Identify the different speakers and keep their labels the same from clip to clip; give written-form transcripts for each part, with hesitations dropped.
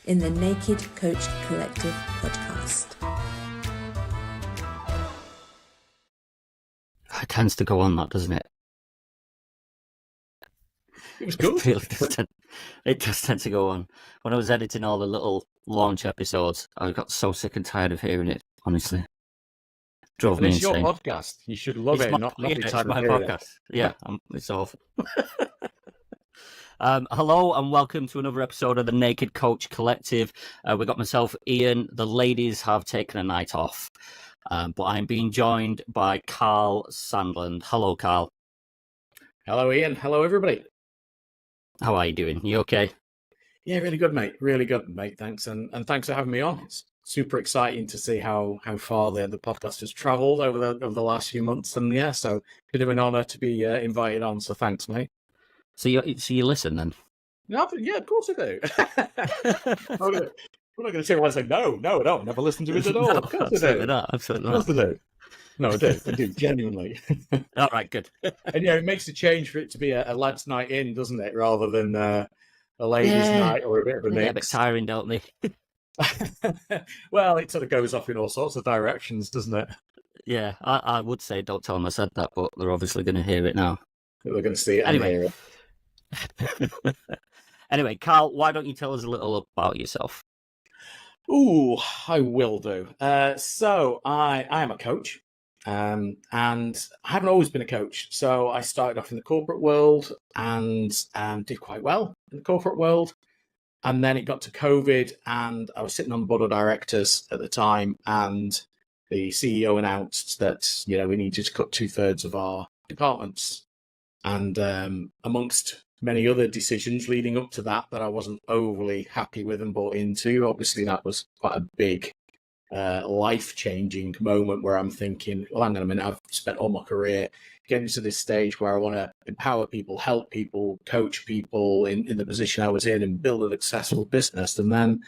Speaker 1: in the Naked Coach Collective podcast.
Speaker 2: It tends to go on that, doesn't it?
Speaker 3: It was good.
Speaker 2: It does tend to go on. When I was editing all the little launch episodes, I got so sick and tired of hearing it, honestly. Drove me
Speaker 3: It's your
Speaker 2: insane.
Speaker 3: podcast. You should love it. Not be
Speaker 2: It's
Speaker 3: tired
Speaker 2: my
Speaker 3: of hearing
Speaker 2: podcast.
Speaker 3: it.
Speaker 2: Yeah, it's awful. Hello and welcome to another episode of the Naked Coach Collective. We've got myself, Ian. The ladies have taken a night off, but I'm being joined by Karl Sandland. Hello, Karl.
Speaker 3: Hello, Ian. Hello, everybody.
Speaker 2: How are you doing? You okay?
Speaker 3: Yeah, really good, mate. Really good, mate. Thanks, and thanks for having me on. It's super exciting to see how far the podcast has travelled over the last few months, and yeah, so bit of an honour to be invited on. So thanks, mate.
Speaker 2: So you listen then?
Speaker 3: Yeah, of course I do. I'm not going to say when I say no, I don't. Never listen to it at all.
Speaker 2: No,
Speaker 3: Of course
Speaker 2: absolutely
Speaker 3: I do.
Speaker 2: not. Absolutely
Speaker 3: Of course
Speaker 2: not.
Speaker 3: I do. No, I do, genuinely.
Speaker 2: All right, good.
Speaker 3: And yeah, it makes a change for it to be a lads' night in, doesn't it, rather than a ladies' night or a bit of a
Speaker 2: They get a bit
Speaker 3: mix.
Speaker 2: tiring, don't they?
Speaker 3: Well, it sort of goes off in all sorts of directions, doesn't it?
Speaker 2: Yeah, I would say don't tell them I said that, but they're obviously going to hear it now.
Speaker 3: We're going to see it
Speaker 2: Anyway.
Speaker 3: and hear it.
Speaker 2: Anyway, Karl, why don't you tell us a little about yourself?
Speaker 3: Ooh, I will do. So I am a coach, and I haven't always been a coach. So I started off in the corporate world and did quite well in the corporate world. And then it got to COVID, and I was sitting on the board of directors at the time, and the CEO announced that, we needed to cut 2/3 of our departments. And amongst many other decisions leading up to that I wasn't overly happy with and bought into. Obviously, that was quite a big life-changing moment where I'm thinking, well, hang on a minute, I've spent all my career getting to this stage where I want to empower people, help people, coach people in the position I was in and build a successful business. And then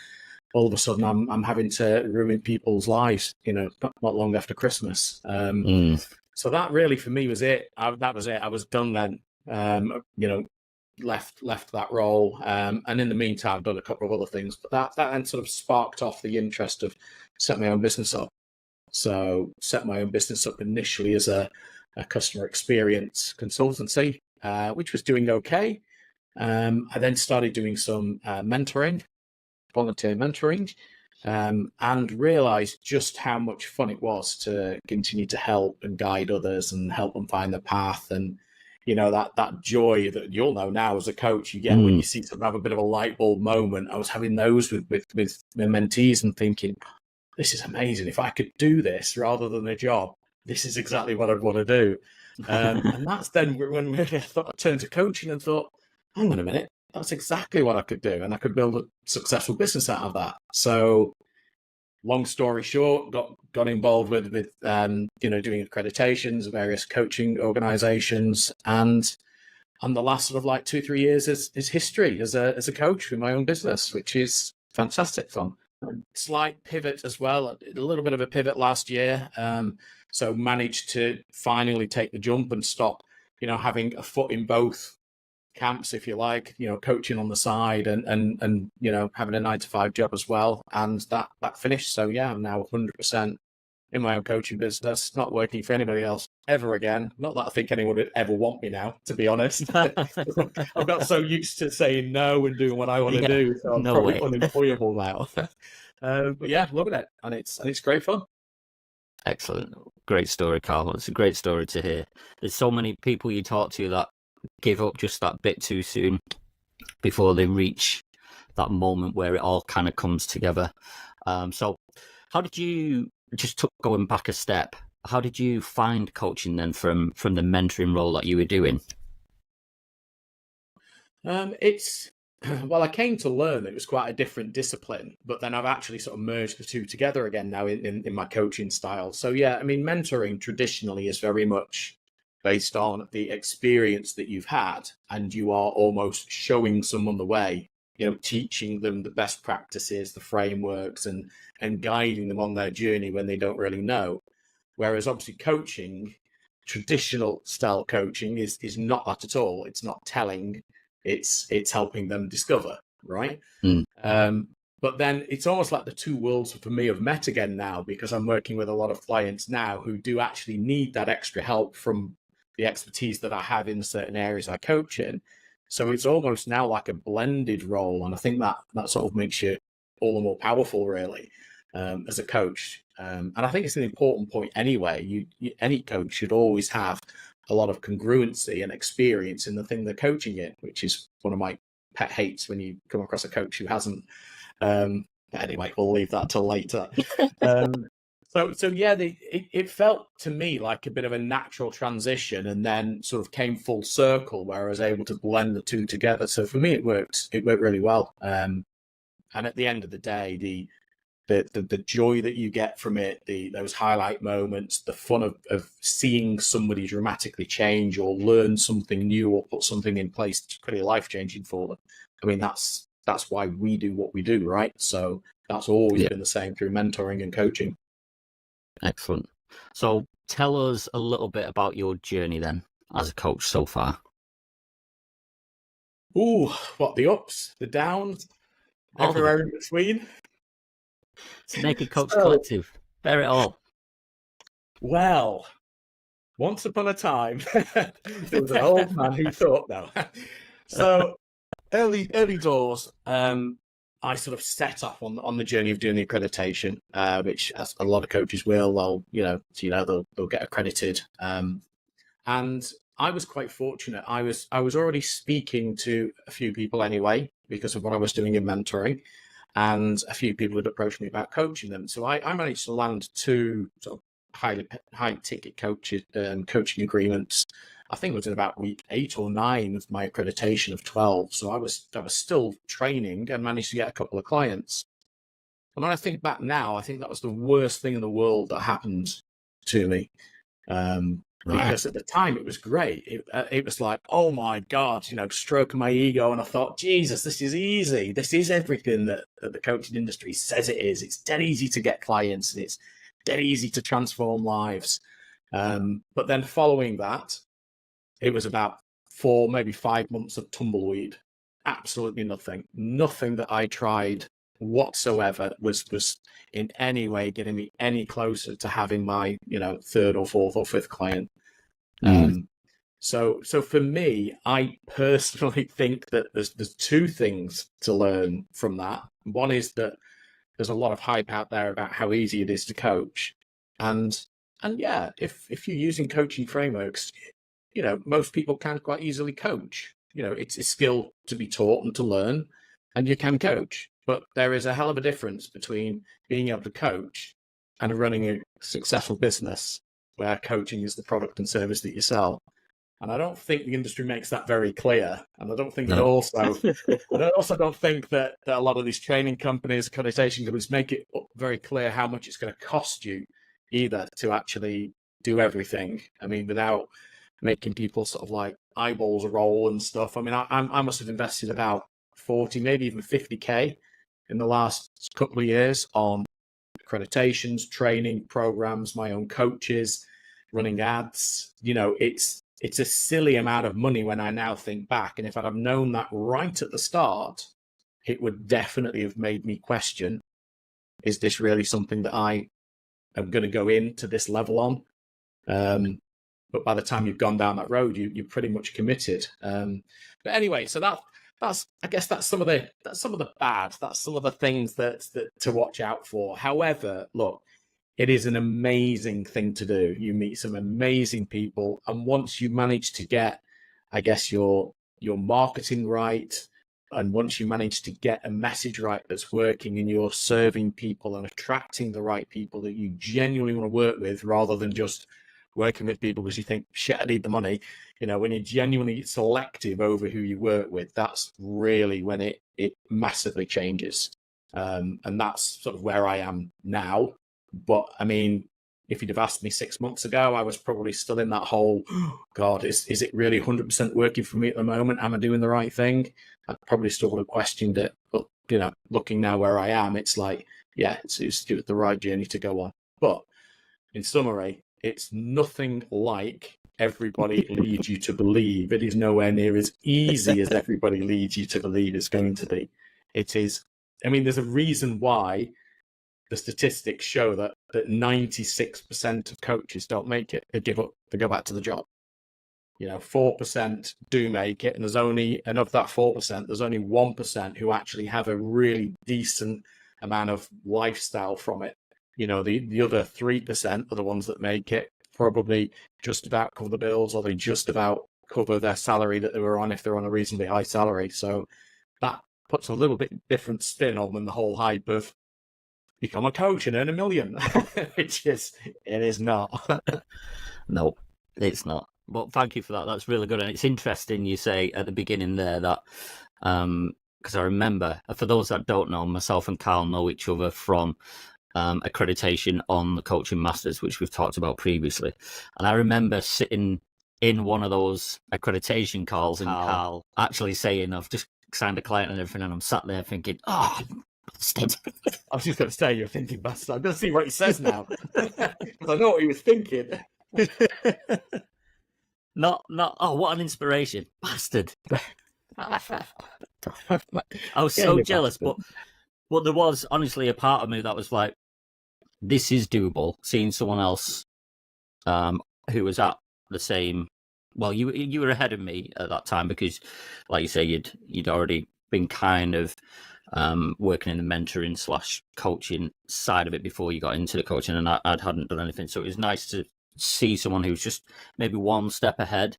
Speaker 3: all of a sudden I'm having to ruin people's lives, not long after Christmas. So that really for me was it. That was it. I was done then. Left that role, and in the meantime I've done a couple of other things, but that then sort of sparked off the interest of setting my own business up. So set my own business up initially as a customer experience consultancy, which was doing okay. I then started doing some mentoring, volunteer mentoring, and realized just how much fun it was to continue to help and guide others and help them find their path. And that joy that you'll know now as a coach you get when you see someone have a bit of a light bulb moment. I was having those with my mentees and thinking, this is amazing. If I could do this rather than a job, this is exactly what I'd want to do. And that's then when I turned to coaching and thought, hang on a minute, that's exactly what I could do. And I could build a successful business out of that. So long story short, got involved with doing accreditations of various coaching organizations, and the last sort of like 2-3 years is history as a coach with my own business, which is fantastic fun. Slight pivot as well, a little bit of a pivot last year. So managed to finally take the jump and stop, having a foot in both camps, if you like, coaching on the side and having a 9-to-5 job as well. And that finished. So yeah, I'm now 100% in my own coaching business, not working for anybody else ever again. Not that I think anyone would ever want me now, to be honest. I've got so used to saying no and doing what I want to do. So I'm probably unemployable now. But yeah, loving it. And it's great fun.
Speaker 2: Excellent. Great story, Karl. It's a great story to hear. There's so many people you talk to that give up just that bit too soon before they reach that moment where it all kind of comes together. So how did you, going back a step, how did you find coaching then from the mentoring role that you were doing?
Speaker 3: Well, I came to learn that it was quite a different discipline, but then I've actually sort of merged the two together again now in my coaching style. So yeah, I mean, mentoring traditionally is very much based on the experience that you've had, and you are almost showing someone the way, teaching them the best practices, the frameworks, and guiding them on their journey when they don't really know. Whereas obviously coaching, traditional style coaching is not that at all. It's not telling, it's helping them discover, right? But then it's almost like the two worlds for me have met again now, because I'm working with a lot of clients now who do actually need that extra help from the expertise that I have in certain areas I coach in. So it's almost now like a blended role. And I think that sort of makes you all the more powerful, really, as a coach. And I think it's an important point anyway. Any coach should always have a lot of congruency and experience in the thing they're coaching in, which is one of my pet hates when you come across a coach who hasn't. Anyway, we'll leave that till later. So yeah, it felt to me like a bit of a natural transition, and then sort of came full circle where I was able to blend the two together. So for me, it worked really well. And at the end of the day, the joy that you get from it, those highlight moments, the fun of seeing somebody dramatically change or learn something new or put something in place that's pretty life-changing for them. I mean, that's why we do what we do, right? So that's always been the same through mentoring and coaching.
Speaker 2: Excellent. So tell us a little bit about your journey then as a coach so far.
Speaker 3: Ooh, what, the ups, the downs, everywhere in between?
Speaker 2: It's Naked Coach Collective. Bear it all.
Speaker 3: Well, once upon a time, there was an old man who thought, no. So early doors, I sort of set off on the journey of doing the accreditation, which, as a lot of coaches will, they'll get accredited. And I was quite fortunate. I was already speaking to a few people anyway because of what I was doing in mentoring, and a few people had approached me about coaching them. So I managed to land 2 sort of high ticket coaching agreements. I think it was in about week 8 or 9 of my accreditation of 12. So I was still training and managed to get a couple of clients. And when I think back now, I think that was the worst thing in the world that happened to me. Because at the time it was great. It was like, oh my God, stroking my ego. And I thought, Jesus, this is easy. This is everything that the coaching industry says it is. It's dead easy to get clients, and it's dead easy to transform lives. But then following that, it was about 4, maybe 5 months of tumbleweed. Absolutely nothing that I tried whatsoever was in any way getting me any closer to having my 3rd or 4th or 5th client. So for me, I personally think that there's 2 things to learn from that. One is that there's a lot of hype out there about how easy it is to coach, and yeah, if you're using coaching frameworks, most people can quite easily coach. It's a skill to be taught and to learn, and you can coach. But there is a hell of a difference between being able to coach and running a successful business where coaching is the product and service that you sell. And I don't think the industry makes that very clear. And I don't think I also don't think that a lot of these training companies, accreditation companies, make it very clear how much it's going to cost you either to actually do everything. I mean, without making people sort of like eyeballs roll and stuff. I mean, I must have invested about 40, maybe even 50K in the last couple of years on accreditations, training programs, my own coaches, running ads. It's a silly amount of money when I now think back. And if I'd have known that right at the start, it would definitely have made me question, is this really something that I am going to go into this level on? But by the time you've gone down that road, you're pretty much committed. But anyway, so that's I guess that's some of the bad. That's some of the things that to watch out for. However, look, it is an amazing thing to do. You meet some amazing people, and once you manage to get, I guess, your marketing right, and once you manage to get a message right that's working, and you're serving people and attracting the right people that you genuinely want to work with, rather than just working with people because you think, shit, I need the money. When you're genuinely selective over who you work with, that's really when it massively changes. And that's sort of where I am now. But I mean, if you'd have asked me 6 months ago, I was probably still in that whole, God, is it really 100% working for me at the moment? Am I doing the right thing? I probably still would have questioned it. But, looking now where I am, it's like, yeah, it's the right journey to go on. But in summary, it's nothing like everybody leads you to believe. It is nowhere near as easy as everybody leads you to believe it's going to be. It is I mean, there's a reason why the statistics show that 96% of coaches don't make it. They give up. They go back to the job. 4% do make it, and of that 4%, there's only 1% who actually have a really decent amount of lifestyle from it. The other 3% are the ones that make it, probably just about cover the bills, or they just about cover their salary that they were on if they're on a reasonably high salary. So that puts a little bit different spin on than the whole hype of become a coach and earn $1 million. It is not.
Speaker 2: No, it's not. But thank you for that. That's really good. And it's interesting you say at the beginning there that, because I remember, for those that don't know, myself and Karl know each other from accreditation on the Coaching Masters, which we've talked about previously. And I remember sitting in one of those accreditation calls and Karl actually saying, I've just signed a client and everything, and I'm sat there thinking, oh, bastard.
Speaker 3: I was just going to say, you're thinking bastard. I'm going to see what he says now. I know what he was thinking.
Speaker 2: Not, oh, what an inspiration. Bastard. I was so jealous, but there was honestly a part of me that was like, this is doable. Seeing someone else who was at the same, well, you were ahead of me at that time because, like you say, you'd already been kind of working in the mentoring / coaching side of it before you got into the coaching, and I hadn't done anything. So it was nice to see someone who's just maybe one step ahead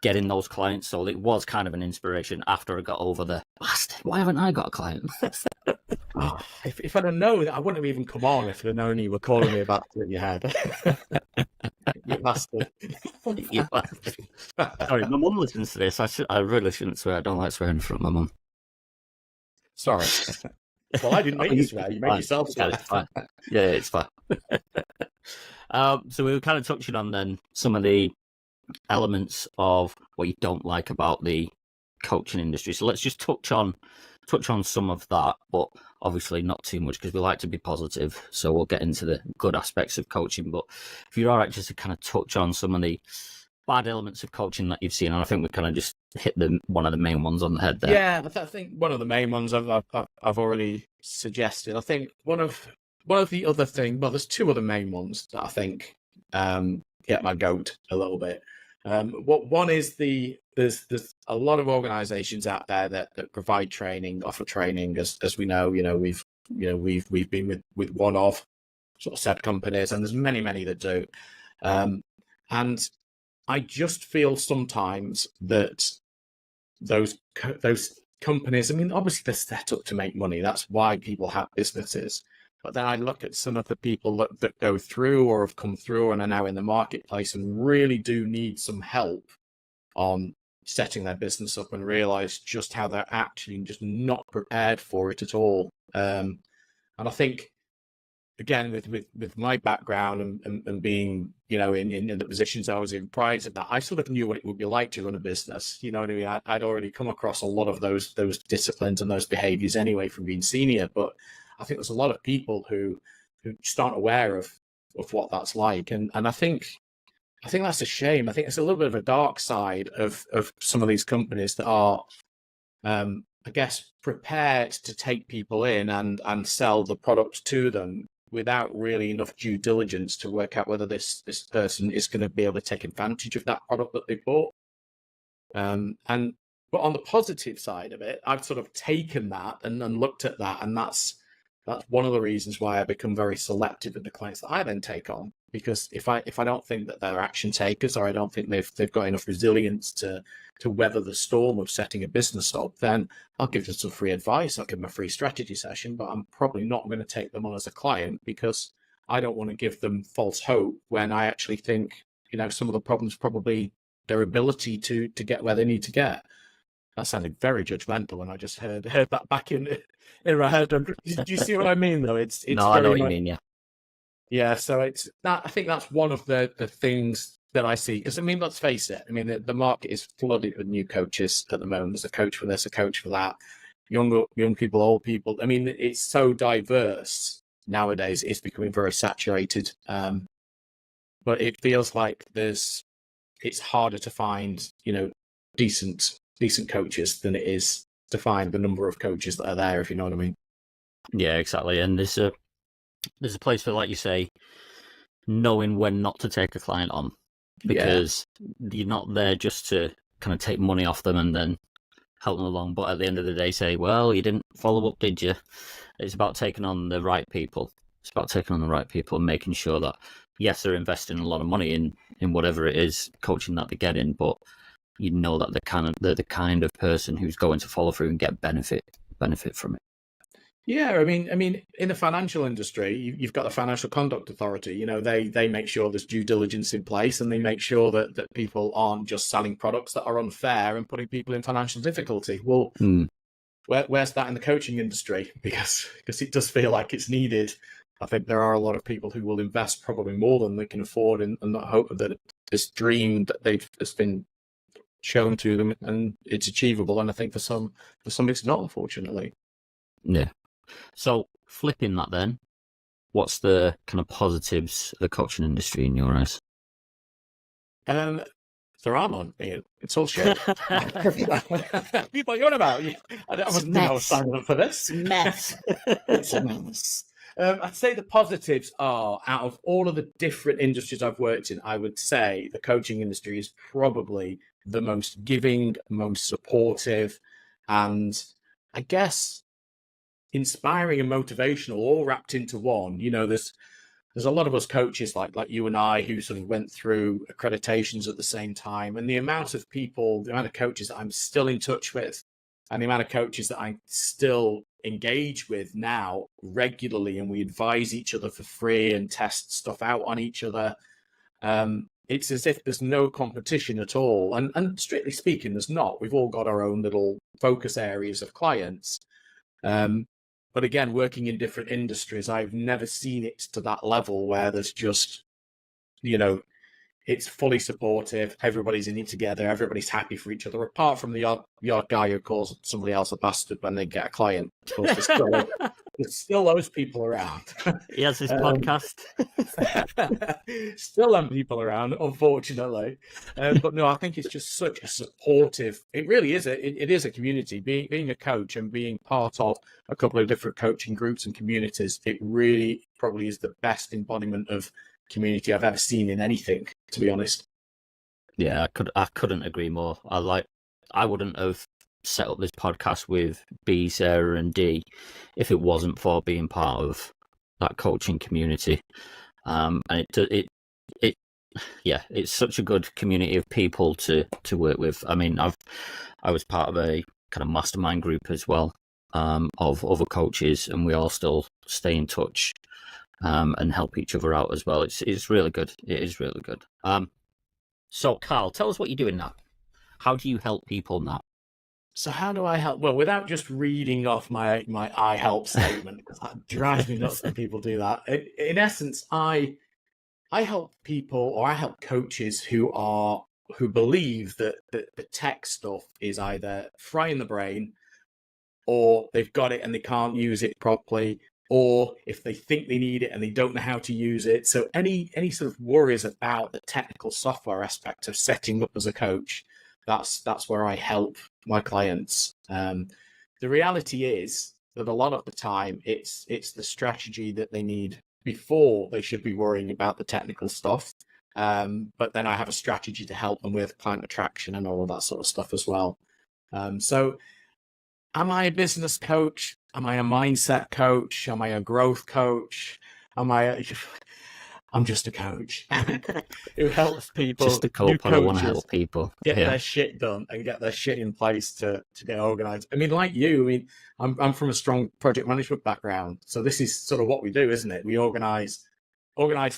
Speaker 2: getting those clients. So it was kind of an inspiration after I got over the bastard, why haven't I got a client?
Speaker 3: If I'd have known, I wouldn't have even come on if I'd have known you were calling me about it in your head. You bastard.
Speaker 2: You bastard. Sorry, my mum listens to this. I really shouldn't swear. I don't like swearing in front of my mum.
Speaker 3: Sorry. Well, I didn't make you swear. You made yourself swear.
Speaker 2: Yeah, it's fine. Yeah, it's fine. So we were kind of touching on then some of the elements of what you don't like about the coaching industry. So let's just touch on some of that, but obviously not too much because we like to be positive. So we'll get into the good aspects of coaching. But if you're all right, just to kind of touch on some of the bad elements of coaching that you've seen, and I think we kind of just hit one of the main ones on the head there.
Speaker 3: Yeah, I think one of the main ones I've already suggested. I think one of the other thing, well, there's two other main ones that I think get my goat a little bit. What one is there's a lot of organisations out there that provide training, offer training, as we know. We've been with one of sort of said companies, and there's many that do. And I just feel sometimes that those companies, I mean, obviously they're set up to make money. That's why people have businesses. But then I look at some of the people that go through or have come through and are now in the marketplace and really do need some help on setting their business up, and realize just how they're actually just not prepared for it at all. And I think, again, with my background and being, in the positions I was in prior to that, I sort of knew what it would be like to run a business. You know what I mean? I'd already come across a lot of those disciplines and those behaviors anyway from being senior. But I think there's a lot of people who just aren't aware of what that's like. And I think that's a shame. I think it's a little bit of a dark side of some of these companies that are, I guess, prepared to take people in and sell the product to them without really enough due diligence to work out whether this person is going to be able to take advantage of that product that they bought. But on the positive side of it, I've sort of taken that and looked at that, and that's one of the reasons why I become very selective in the clients that I then take on. Because if I don't think that they're action takers, or I don't think they've got enough resilience to weather the storm of setting a business up, then I'll give them some free advice. I'll give them a free strategy session, but I'm probably not going to take them on as a client because I don't want to give them false hope when I actually think, some of the problems probably their ability to get where they need to get. That sounded very judgmental, and I just heard that back in my head. Do you see what I mean, though? It's
Speaker 2: no, I know what you mean, yeah.
Speaker 3: Yeah, so it's that. I think that's one of the things that I see. Because, I mean, let's face it. I mean, the market is flooded with new coaches at the moment. There's a coach for this, a coach for that. Young people, old people. I mean, it's so diverse nowadays. It's becoming very saturated. But it feels like it's harder to find, decent coaches than it is to find the number of coaches that are there, if you know what I mean.
Speaker 2: Yeah, exactly. And there's a place for, like you say, knowing when not to take a client on, because you're not there just to kind of take money off them and then help them along, but at the end of the day say, well, you didn't follow up, did you? It's about taking on the right people. It's about taking on the right people and making sure that, yes, they're investing a lot of money in whatever it is, coaching that they're getting, but you know that they're the kind of person who's going to follow through and get benefit from it.
Speaker 3: Yeah, I mean, in the financial industry, you've got the Financial Conduct Authority. You know, they make sure there's due diligence in place, and they make sure that people aren't just selling products that are unfair and putting people in financial difficulty. Well, where's that in the coaching industry? Because it does feel like it's needed. I think there are a lot of people who will invest probably more than they can afford, and not hope that this dream that has been shown to them and it's achievable. And I think for some it's not, unfortunately.
Speaker 2: Yeah. So flipping that then, what's the kind of positives of the coaching industry in your eyes?
Speaker 3: There are none, Ian. It's all shit. People are on about you. I wasn't think I was signing up for this.
Speaker 2: It's a mess.
Speaker 3: It's a mess. I'd say the positives are, out of all of the different industries I've worked in, I would say the coaching industry is probably the most giving, most supportive, and I guess inspiring and motivational, all wrapped into one. You know, there's a lot of us coaches like you and I who sort of went through accreditations at the same time, and the amount of coaches that I'm still in touch with, and the amount of coaches that I still engage with now regularly, and we advise each other for free and test stuff out on each other. It's as if there's no competition at all, and strictly speaking, there's not. We've all got our own little focus areas of clients. But again, working in different industries, I've never seen it to that level where there's just, you know, it's fully supportive. Everybody's in it together. Everybody's happy for each other, apart from the odd guy who calls somebody else a bastard when they get a client. Of course, there's still those people around.
Speaker 2: He has his podcast.
Speaker 3: Still them people around, unfortunately. But no, I think it's just such a supportive. It really is. It is a community. Being a coach and being part of a couple of different coaching groups and communities, it really probably is the best embodiment of community I've ever seen in anything, to be honest.
Speaker 2: Yeah, I couldn't agree more. I wouldn't have set up this podcast with B, Sarah, and D if it wasn't for being part of that coaching community. And it's such a good community of people to work with. I mean, I was part of a kind of mastermind group as well, of other coaches, and we all still stay in touch. And help each other out as well. It's really good. It is really good. So Karl, tell us what you're doing now. How do you help people now?
Speaker 3: So how do I help? Well, without just reading off my I help statement, because that drives me nuts when people do that. In essence, I help people, or I help coaches who believe that the tech stuff is either frying the brain, or they've got it and they can't use it properly, or if they think they need it and they don't know how to use it. So any sort of worries about the technical software aspect of setting up as a coach, that's where I help my clients. The reality is that a lot of the time it's the strategy that they need before they should be worrying about the technical stuff. But then I have a strategy to help them with client attraction and all of that sort of stuff as well. So am I a business coach? Am I a mindset coach? Am I a growth coach? I'm just a coach who helps people.
Speaker 2: Just a coach, but I want to help people
Speaker 3: get their shit done and get their shit in place to get organized. I mean, like you, I'm from a strong project management background, so this is sort of what we do, isn't it? We organize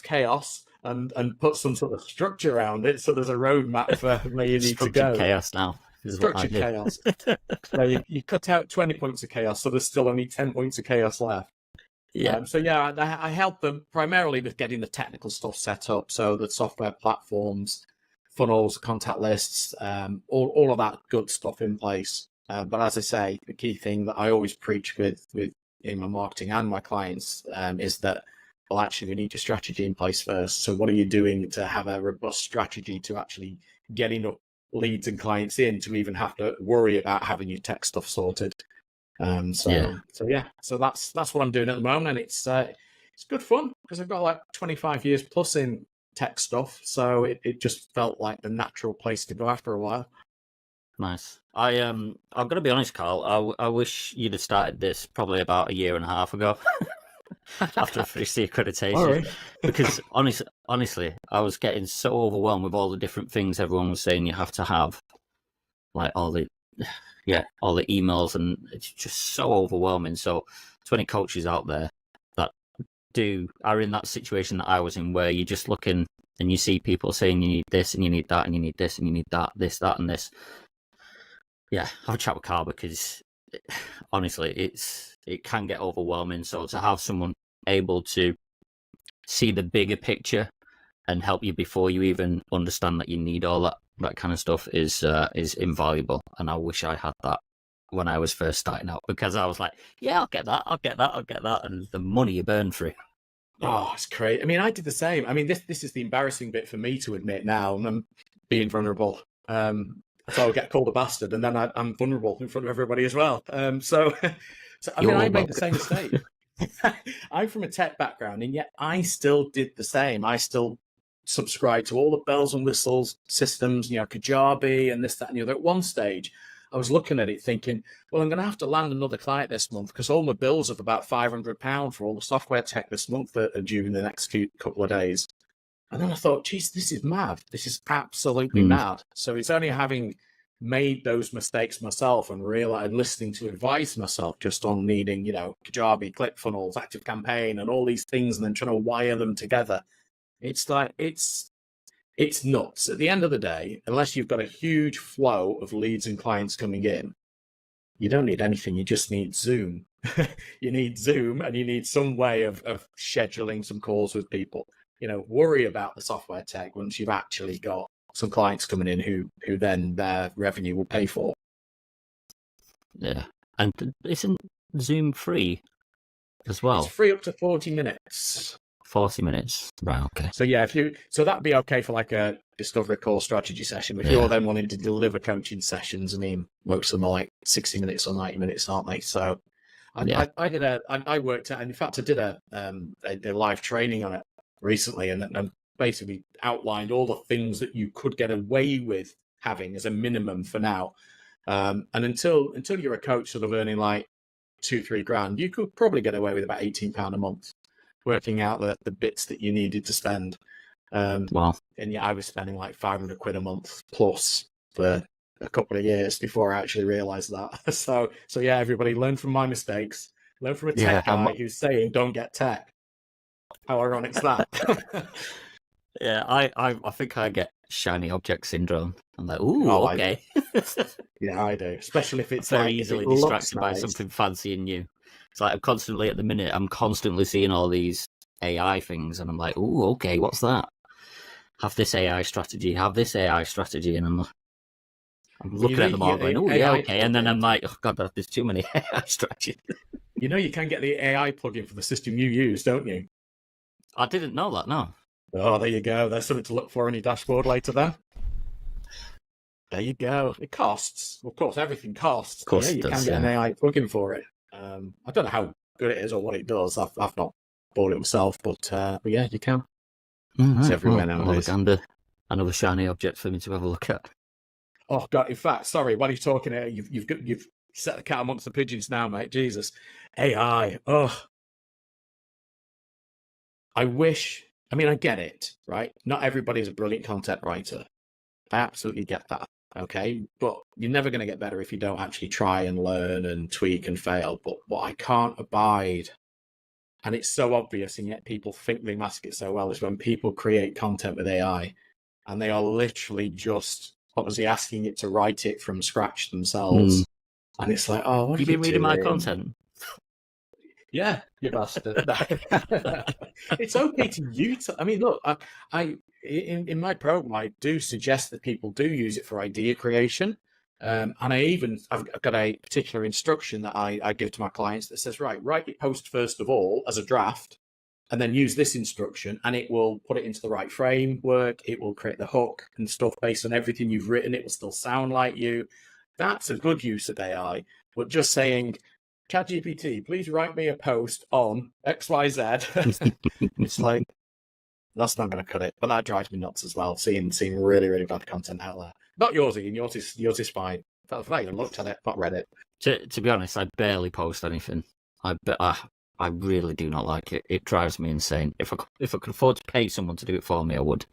Speaker 3: chaos and put some sort of structure around it, so there's a roadmap for where you need to go.
Speaker 2: Chaos now.
Speaker 3: Structured chaos. So you cut out 20 points of chaos, so there's still only 10 points of chaos left.
Speaker 2: Yeah.
Speaker 3: I help them primarily with getting the technical stuff set up, so the software platforms, funnels, contact lists, all of that good stuff in place. But as I say, the key thing that I always preach with in my marketing and my clients is that, well, actually, we need your strategy in place first. So what are you doing to have a robust strategy to actually get enough leads and clients in to even have to worry about having your tech stuff sorted? So that's what I'm doing at the moment, and it's good fun because I've got like 25 years plus in tech stuff, so it just felt like the natural place to go after a while.
Speaker 2: Nice. I'm gonna be honest, Carl. I wish you'd have started this probably about a year and a half ago after I finished the accreditation,
Speaker 3: Sorry.
Speaker 2: because honestly, I was getting so overwhelmed with all the different things everyone was saying you have to have, like all the emails, and it's just so overwhelming. So, to any coaches out there that are in that situation that I was in, where you're just looking and you see people saying you need this and you need that and you need this and you need that, this, that, and this. Yeah, have a chat with Karl, because honestly, it can get overwhelming. So to have someone able to see the bigger picture and help you before you even understand that you need all that kind of stuff is invaluable. And I wish I had that when I was first starting out, because I was like, yeah, I'll get that, and the money you burn through.
Speaker 3: Oh, it's great. I mean, I did the same. I mean, this is the embarrassing bit for me to admit now, and I'm being vulnerable. So I'll get called a bastard, and then I'm vulnerable in front of everybody as well. So I mean, I made the same mistake. I'm from a tech background, and yet I still did the same. I still subscribed to all the bells and whistles systems, Kajabi and this, that, and the other. At one stage, I was looking at it thinking, well, I'm going to have to land another client this month because all my bills of about £500 for all the software tech this month are due in the next couple of days. And then I thought, geez, this is mad. This is absolutely mad. So it's only having made those mistakes myself and listening to advice myself just on needing, Kajabi, ClickFunnels, ActiveCampaign, and all these things, and then trying to wire them together. It's like, it's nuts. At the end of the day, unless you've got a huge flow of leads and clients coming in, you don't need anything. You just need Zoom. You need Zoom, and you need some way of scheduling some calls with people. Worry about the software tech once you've actually got some clients coming in who then their revenue will pay for.
Speaker 2: Yeah. And isn't Zoom free as well?
Speaker 3: It's free up to 40 minutes.
Speaker 2: 40 minutes. Right, okay.
Speaker 3: So yeah, so that'd be okay for like a discovery call strategy session. If you're then wanting to deliver coaching sessions, I mean, most of them are like 60 minutes or 90 minutes, aren't they? So I worked at, in fact, I did a live training on it recently, and basically outlined all the things that you could get away with having as a minimum for now. And until you're a coach sort of earning like $2-3 grand, you could probably get away with about £18 a month, working out the bits that you needed to spend.
Speaker 2: Wow.
Speaker 3: And yeah, I was spending like £500 a month plus for a couple of years before I actually realized that. So yeah, everybody learn from my mistakes. Learn from a tech guy who's saying don't get tech. How ironic's that?
Speaker 2: Yeah, I think I get shiny object syndrome. I'm like, ooh, okay.
Speaker 3: Yeah, I do. Especially if it's
Speaker 2: very easily distracted by something fancy and new. It's like I'm constantly seeing all these AI things, and I'm like, ooh, okay, what's that? Have this AI strategy, and I'm looking at them all going, oh, yeah, okay. And then I'm like, oh, God, there's too many AI strategies.
Speaker 3: You can get the AI plugin for the system you use, don't you?
Speaker 2: I didn't know that, no.
Speaker 3: Oh, there you go. There's something to look for on your dashboard later then. There you go. It costs. Of course, everything costs.
Speaker 2: Of course,
Speaker 3: you can get an AI plugin for it. I don't know how good it is or what it does. I've not bought it myself, but yeah, you can. It's everywhere nowadays.
Speaker 2: Another shiny object for me to have a look at.
Speaker 3: Oh God! In fact, sorry, while you're talking here, you've set the cat amongst the pigeons now, mate. Jesus, AI. Oh, I mean, I get it, right? Not everybody's a brilliant content writer. I absolutely get that. Okay, but you're never going to get better if you don't actually try and learn and tweak and fail. But what I can't abide, and it's so obvious, and yet people think they mask it so well, is when people create content with AI and they are literally just obviously asking it to write it from scratch themselves. And it's like, oh, what
Speaker 2: You've been reading my content?
Speaker 3: Yeah, you bastard. It's okay to use. I mean, look, I in my program, I do suggest that people do use it for idea creation. And I've got a particular instruction that I give to my clients that says, write your post first of all as a draft, and then use this instruction, and it will put it into the right framework. It will create the hook and stuff based on everything you've written. It will still sound like you. That's a good use of AI. But just saying, ChatGPT, please write me a post on XYZ. It's like, that's not going to cut it. But that drives me nuts as well, seeing really, really bad content out there. Not yours, Ian. Yours is fine. I've not even looked at it, not read it.
Speaker 2: To be honest, I barely post anything. I really do not like it. It drives me insane. If I could afford to pay someone to do it for me, I would,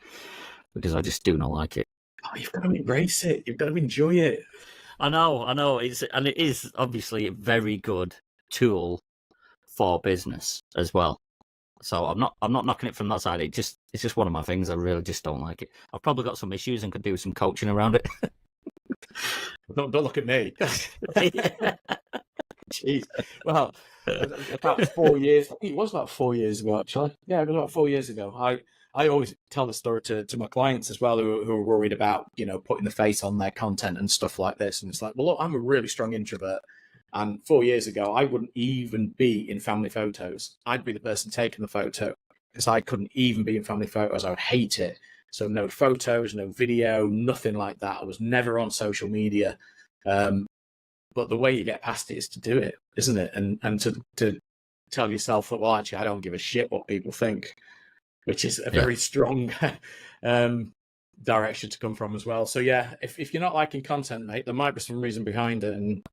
Speaker 2: because I just do not like it.
Speaker 3: Oh, you've got to embrace it. You've got to enjoy it.
Speaker 2: I know. It is obviously a very good tool for business as well. So I'm not knocking it from that side. It's just one of my things. I really just don't like it. I've probably got some issues and could do some coaching around it.
Speaker 3: Don't look at me. Jeez. Well, about 4 years. It was about 4 years ago, actually. Yeah, it was about 4 years ago. I always tell the story to my clients as well, who are worried about, putting the face on their content and stuff like this. And it's like, well, look, I'm a really strong introvert. And 4 years ago, I wouldn't even be in family photos. I'd be the person taking the photo, because I couldn't even be in family photos. I would hate it. So no photos, no video, nothing like that. I was never on social media. But the way you get past it is to do it, isn't it? And to tell yourself that, well, actually, I don't give a shit what people think, which is a very strong direction to come from as well. So yeah, if you're not liking content, mate, there might be some reason behind it, and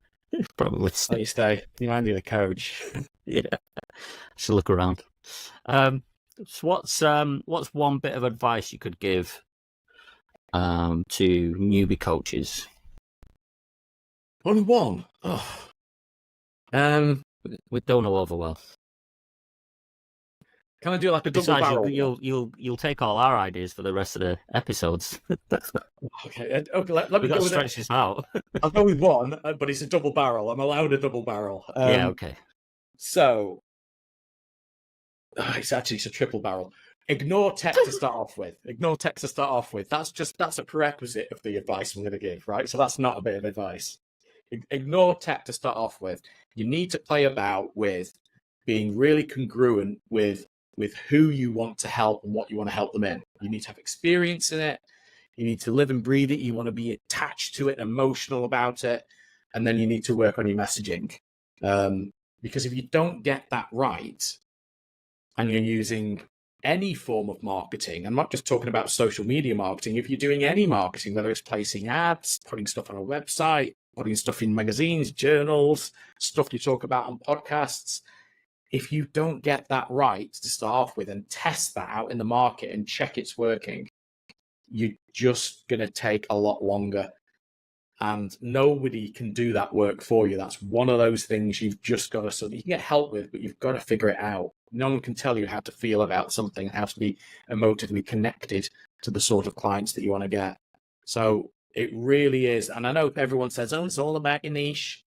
Speaker 2: probably
Speaker 3: let you stay. You might be the coach.
Speaker 2: Yeah, should look around. So what's one bit of advice you could give to newbie coaches?
Speaker 3: Only one. Oh.
Speaker 2: We don't know over well.
Speaker 3: Can I do like a double barrel?
Speaker 2: You'll take all our ideas for the rest of the episodes.
Speaker 3: Okay. Let me go with
Speaker 2: stretch this out.
Speaker 3: I'll go with one, but it's a double barrel. I'm allowed a double barrel.
Speaker 2: Yeah. Okay.
Speaker 3: So it's a triple barrel. Ignore tech to start off with. That's a prerequisite of the advice I'm going to give, right? So that's not a bit of advice. Ignore tech to start off with. You need to play about with being really congruent with who you want to help and what you want to help them in. You need to have experience in it. You need to live and breathe it. You want to be attached to it, emotional about it. And then you need to work on your messaging. Because if you don't get that right, and you're using any form of marketing, I'm not just talking about social media marketing, if you're doing any marketing, whether it's placing ads, putting stuff on a website, putting stuff in magazines, journals, stuff you talk about on podcasts, if you don't get that right to start off with and test that out in the market and check it's working, you're just going to take a lot longer. And nobody can do that work for you. That's one of those things you've just got to, so you can get help with, but you've got to figure it out. No one can tell you how to feel about something, how to be emotively connected to the sort of clients that you want to get. So it really is. And I know everyone says, oh, it's all about your niche.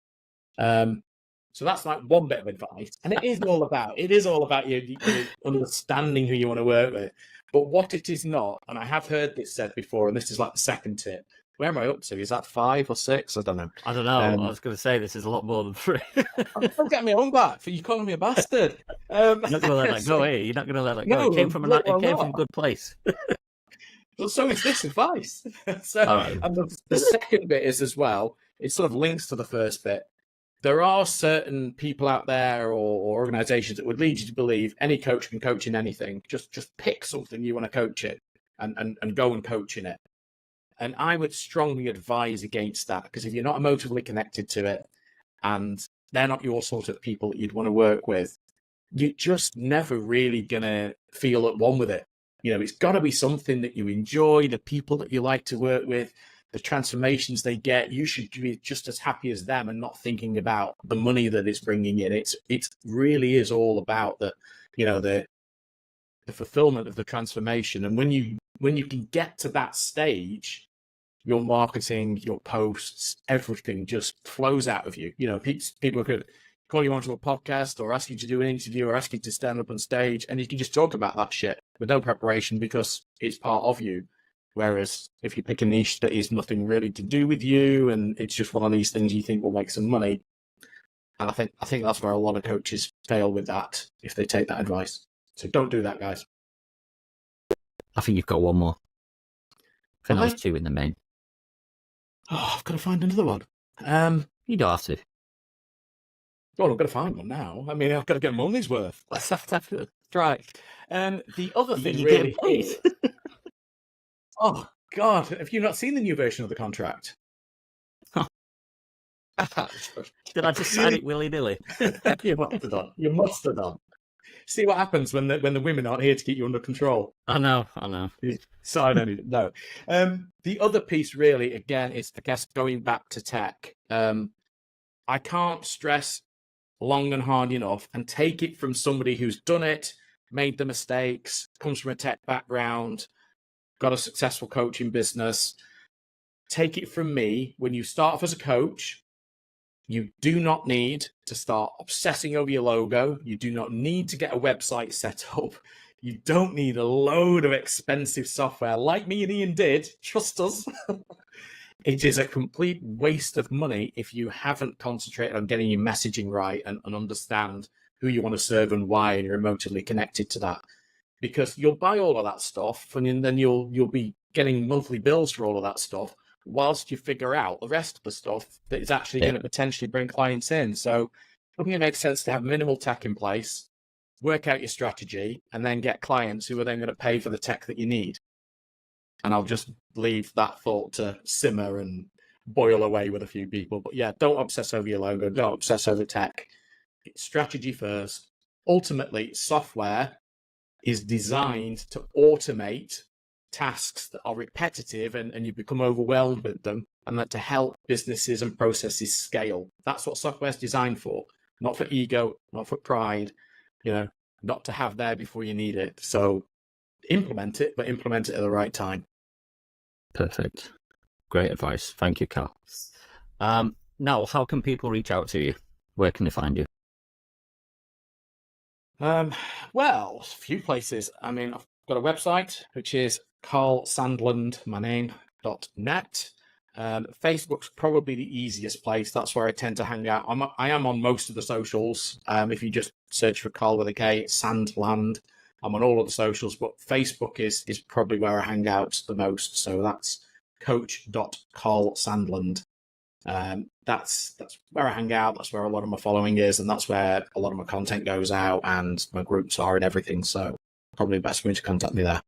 Speaker 3: So that's like one bit of advice. And it is all about you understanding who you want to work with. But what it is not, and I have heard this said before, and this is like the second tip. Where am I up to? Is that 5 or 6? I don't know.
Speaker 2: I was going to say this is a lot more than 3.
Speaker 3: Don't get me on back for you calling me a bastard.
Speaker 2: You're not going to let that go, eh? You're not going to let that go.
Speaker 3: No,
Speaker 2: it came from a good place.
Speaker 3: Well, so is this advice. Right. And the second bit is as well, it sort of links to the first bit. There are certain people out there or organizations that would lead you to believe any coach can coach in anything. Just pick something you want to coach it and go and coach in it. And I would strongly advise against that, because if you're not emotionally connected to it and they're not your sort of people that you'd want to work with, you're just never really going to feel at one with it. It's got to be something that you enjoy, the people that you like to work with, the transformations they get. You should be just as happy as them and not thinking about the money that it's bringing in. It really is all about the fulfillment of the transformation. And when you can get to that stage, your marketing, your posts, everything just flows out of you. People could call you onto a podcast or ask you to do an interview or ask you to stand up on stage, and you can just talk about that shit with no preparation because it's part of you. Whereas if you pick a niche that is nothing really to do with you and it's just one of these things you think will make some money, and I think that's where a lot of coaches fail with that if they take that advice. So don't do that, guys.
Speaker 2: I think you've got one more. I think there's 2 in the main.
Speaker 3: Oh, I've got to find another one.
Speaker 2: You don't have to.
Speaker 3: Well, I'm going to find one now. I mean, I've got to get money's worth.
Speaker 2: Let's have to try.
Speaker 3: The other thing
Speaker 2: You
Speaker 3: really
Speaker 2: get paid.
Speaker 3: is... Oh, God. Have you not seen the new version of the contract?
Speaker 2: Did I just sign it willy-nilly?
Speaker 3: You must have done. You must have done. See what happens when the women aren't here to keep you under control.
Speaker 2: I know.
Speaker 3: Sign anything. No. The other piece really, again, is, I guess, going back to tech. I can't stress long and hard enough, and take it from somebody who's done it, made the mistakes, comes from a tech background, got a successful coaching business. Take it from me, when you start off as a coach, you do not need to start obsessing over your logo. You do not need to get a website set up. You don't need a load of expensive software like me and Ian did. Trust us. It is a complete waste of money if you haven't concentrated on getting your messaging right and understand who you want to serve and why, and you're emotionally connected to that. Because you'll buy all of that stuff, and then you'll be getting monthly bills for all of that stuff, whilst you figure out the rest of the stuff that is actually going to potentially bring clients in. So I think it makes sense to have minimal tech in place, work out your strategy, and then get clients who are then going to pay for the tech that you need. And I'll just leave that thought to simmer and boil away with a few people. But yeah, don't obsess over your logo. Don't obsess over tech. It's strategy first. Ultimately, software is designed to automate tasks that are repetitive and you become overwhelmed with them, and that to help businesses and processes scale. That's what software is designed for, not for ego, not for pride, not to have there before you need it. So implement it, but implement it at the right time.
Speaker 2: Perfect. Great advice. Thank you, Karl. Now, how can people reach out to you? Where can they find you?
Speaker 3: Well, a few places. I mean, I've got a website, which is Sandland, my name, .net. Facebook's probably the easiest place. That's where I tend to hang out. I am on most of the socials. If you just search for Karl with a K, Sandland. I'm on all of the socials, but Facebook is probably where I hang out the most. So that's coach.karlsandland. That's where I hang out. That's where a lot of my following is, and that's where a lot of my content goes out, and my groups are and everything. So probably best for me to contact me there.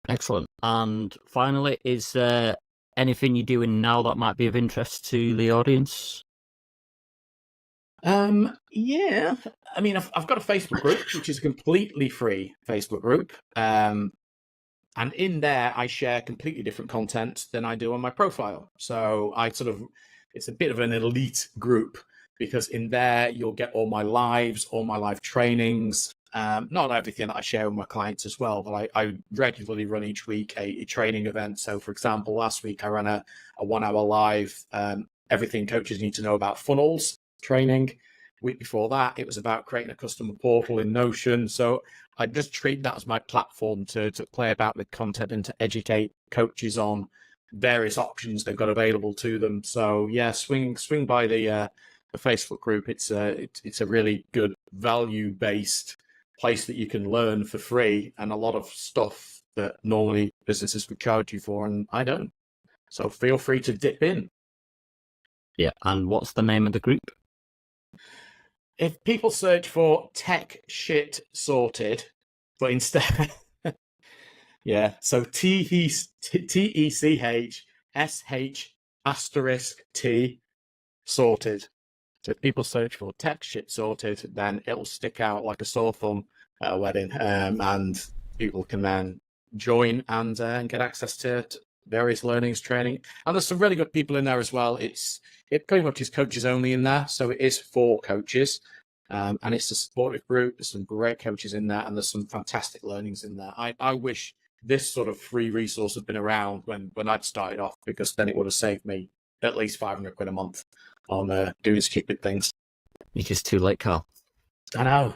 Speaker 2: Excellent. And finally, is there anything you're doing now that might be of interest to the audience?
Speaker 3: Yeah. I mean, I've got a Facebook group, which is a completely free Facebook group. And in there, I share completely different content than I do on my profile. So it's a bit of an elite group, because in there, you'll get all my lives, all my live trainings, not everything that I share with my clients as well, but I regularly run each week a training event. So for example, last week I ran a 1 hour live, everything coaches need to know about funnels training. Week before that, it was about creating a customer portal in Notion. So I just treat that as my platform to play about with content and to educate coaches on various options they've got available to them. So yeah, swing by the Facebook group. It's a really good value-based place that you can learn for free, and a lot of stuff that normally businesses would charge you for, and I don't. So feel free to dip in.
Speaker 2: Yeah, and what's the name of the group?
Speaker 3: If people search for Tech Shit Sorted, but instead, yeah, so TECHSH*T sorted. So if people search for Tech Shit Sorted, then it'll stick out like a sore thumb at a wedding, and people can then join and get access to various learnings, training. And there's some really good people in there as well. It pretty much is coaches only in there, so it is for coaches. And it's a supportive group. There's some great coaches in there, and there's some fantastic learnings in there. I wish this sort of free resource had been around when I'd started off, because then it would have saved me at least 500 quid a month on doing stupid things.
Speaker 2: You're just too late, Karl.
Speaker 3: I know.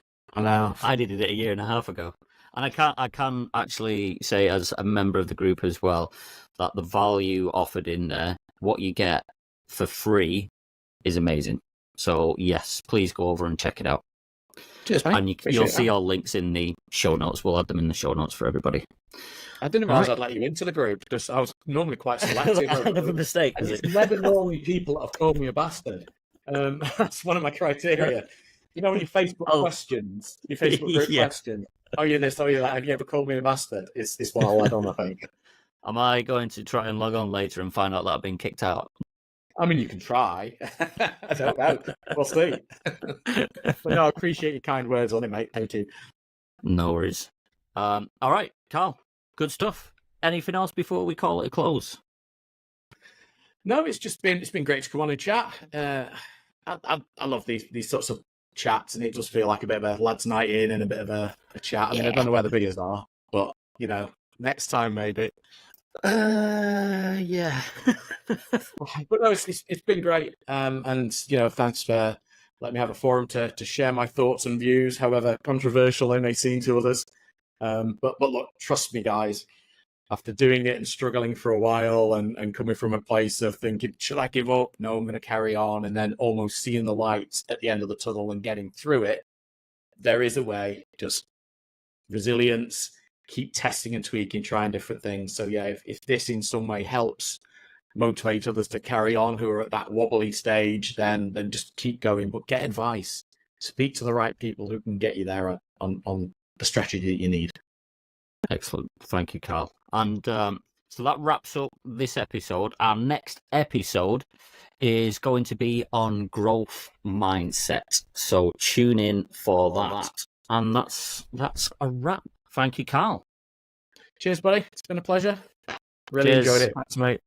Speaker 2: I did it a year and a half ago. And I can actually say, as a member of the group as well, that the value offered in there, what you get for free, is amazing. So yes, please go over and check it out.
Speaker 3: Cheers, mate.
Speaker 2: And you'll see all links in the show notes. We'll add them in the show notes for everybody.
Speaker 3: I didn't realise I'd let you into the group, because I was normally quite selective.
Speaker 2: Kind of a mistake.
Speaker 3: It's never normally people that have called me a bastard. That's one of my criteria. You know, when your Facebook questions, your Facebook group question, are you this, are you that, have you ever called me a bastard? It's one I'll add on, I think.
Speaker 2: Am I going to try and log on later and find out that I've been kicked out?
Speaker 3: I mean, you can try. I don't know. We'll see. But no, I appreciate your kind words on it, mate. Thank you.
Speaker 2: No worries. All right, Karl, good stuff. Anything else before we call it a close?
Speaker 3: No, it's been great to come on and chat. I love these sorts of chats, and it does feel like a bit of a lads' night in and a bit of a chat. I mean, I don't know where the beers are, but you know, next time maybe.
Speaker 2: Yeah.
Speaker 3: But no, it's been great. And you know, thanks for letting me have a forum to share my thoughts and views, however controversial they may seem to others. But look, trust me, guys. After doing it and struggling for a while and coming from a place of thinking, should I give up? No, I'm going to carry on. And then almost seeing the light at the end of the tunnel and getting through it, there is a way. Just resilience, keep testing and tweaking, trying different things. So yeah, if this in some way helps motivate others to carry on who are at that wobbly stage, then just keep going. But get advice. Speak to the right people who can get you there on the strategy that you need.
Speaker 2: Excellent. Thank you, Karl. And so that wraps up this episode. Our next episode is going to be on growth mindset. So tune in for that. And that's a wrap. Thank you, Karl.
Speaker 3: Cheers, buddy. It's been a pleasure. Really
Speaker 2: Cheers.
Speaker 3: enjoyed it. Thanks, mate.